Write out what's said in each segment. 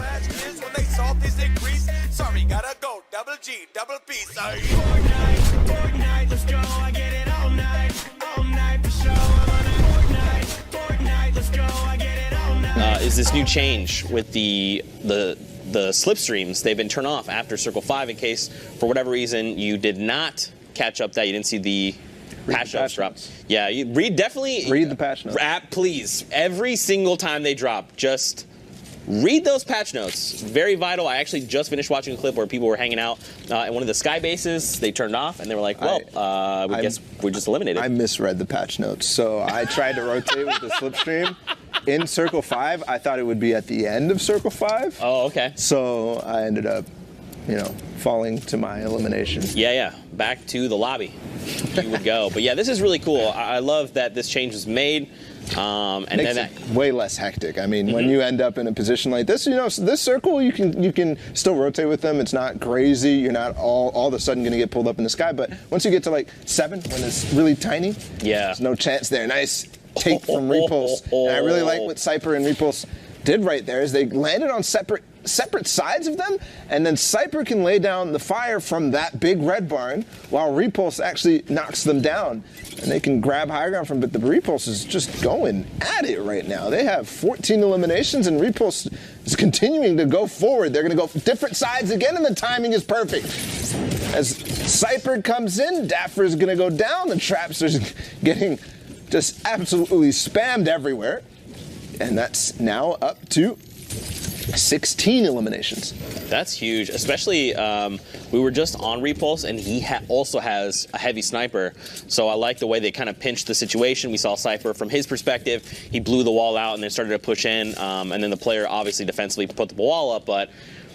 When they saw this increase, sorry, gotta go. Double G, double P, sorry. Fortnite, let's go. I get it all night for show. I'm on a Fortnite, let's go. I get it all night. Is this new change with the slipstreams? They've been turned off after Circle 5 in case, for whatever reason, you did not catch up that you didn't see the patch notes drop. Yeah, you definitely read the patch notes. Please, every single time they drop, just read those patch notes. Very vital. I actually just finished watching a clip where people were hanging out in one of the sky bases. They turned off and they were like, well, we guess we're just eliminated. I misread the patch notes. So I tried to rotate with the slipstream. In Circle 5, I thought it would be at the end of Circle 5. Oh, okay. So I ended up, falling to my elimination. Yeah. Back to the lobby you would go. But yeah, this is really cool. I love that this change was made. And makes then it way less hectic. I mean, when you end up in a position like this, this circle, you can still rotate with them. It's not crazy. You're not all of a sudden going to get pulled up in the sky. But once you get to like 7, when it's really tiny, there's no chance there. Nice take from Repulse. And I really like what Psyper and Repulse did right there is they landed on separate sides of them, and then Psyper can lay down the fire from that big red barn while Repulse actually knocks them down. And they can grab higher ground from, but the Repulse is just going at it right now. They have 14 eliminations, and Repulse is continuing to go forward. They're going to go different sides again, and the timing is perfect. As Psyper comes in, Dapper is going to go down. The traps are getting just absolutely spammed everywhere. And that's now up to 16 eliminations. That's huge, especially we were just on Repulse, and he also has a heavy sniper. So I like the way they kind of pinched the situation. We saw Psyper from his perspective. He blew the wall out and then started to push in, and then the player obviously defensively put the wall up, but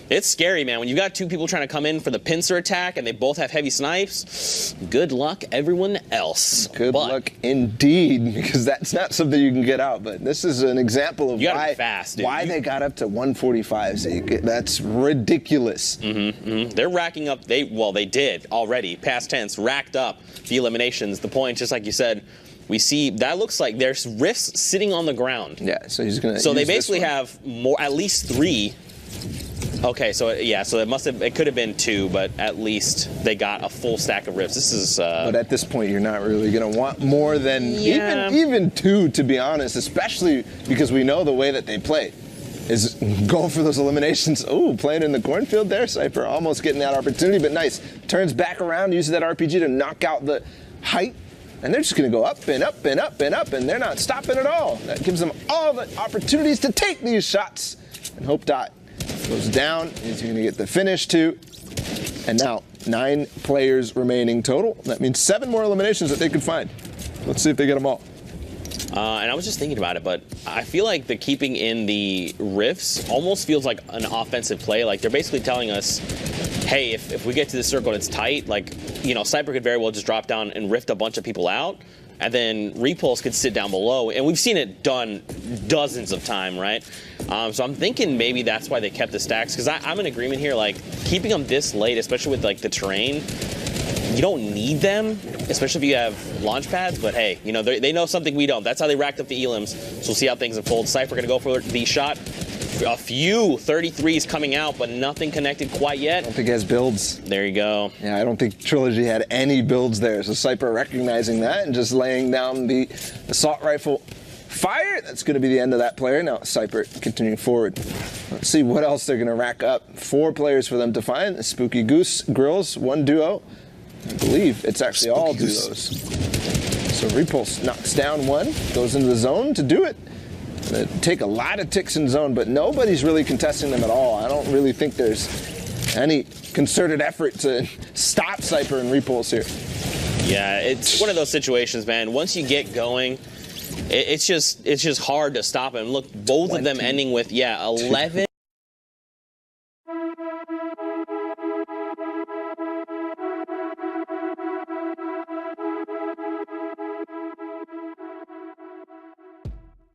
it's scary, man. When you've got 2 people trying to come in for the pincer attack and they both have heavy snipes, good luck everyone else. Good luck indeed, because that's not something you can get out. But this is an example of why they got up to 145. Zeke. That's ridiculous. They're racking up, they did already, past tense, racked up the eliminations, the points, just like you said. We see, that looks like there's rifts sitting on the ground. Yeah, so he's going to So they basically have at least 3. Okay, so it could have been 2, but at least they got a full stack of rifts. This is but at this point you're not really going to want more than even 2, to be honest, especially because we know the way that they play is go for those eliminations. Oh, playing in the cornfield there, Psyper almost getting that opportunity, but nice. Turns back around, uses that RPG to knock out the height, and they're just going to go up and up and up and up, and they're not stopping at all. That gives them all the opportunities to take these shots. And Hope Dot goes down. He's going to get the finish too. And now 9 players remaining total. That means 7 more eliminations that they could find. Let's see if they get them all. And I was just thinking about it, but I feel like the keeping in the rifts almost feels like an offensive play. Like they're basically telling us, hey, if we get to this circle and it's tight, like, Psyper could very well just drop down and rift a bunch of people out. And then Repulse could sit down below. And we've seen it done dozens of times, right? So I'm thinking maybe that's why they kept the stacks. Because I'm in agreement here, like, keeping them this late, especially with, like, the terrain, you don't need them, especially if you have launch pads. But, hey, they know something we don't. That's how they racked up the elims. So we'll see how things unfold. Psyper going to go for the shot. A few 33s coming out, but nothing connected quite yet. I don't think he has builds. There you go. Yeah, I don't think Trilogy had any builds there. So Psyper recognizing that and just laying down the assault rifle fire. That's going to be the end of that player. Now Psyper continuing forward. Let's see what else they're going to rack up. 4 players for them to find. The Spooky Goose Grills, 1 duo. I believe it's actually all duos. So Repulse knocks down 1, goes into the zone to do it. Take a lot of ticks in zone, but nobody's really contesting them at all. I don't really think there's any concerted effort to stop Psyper and Repulse here. Yeah, it's one of those situations, man. Once you get going, it's just hard to stop them. Look, both of them ending with 11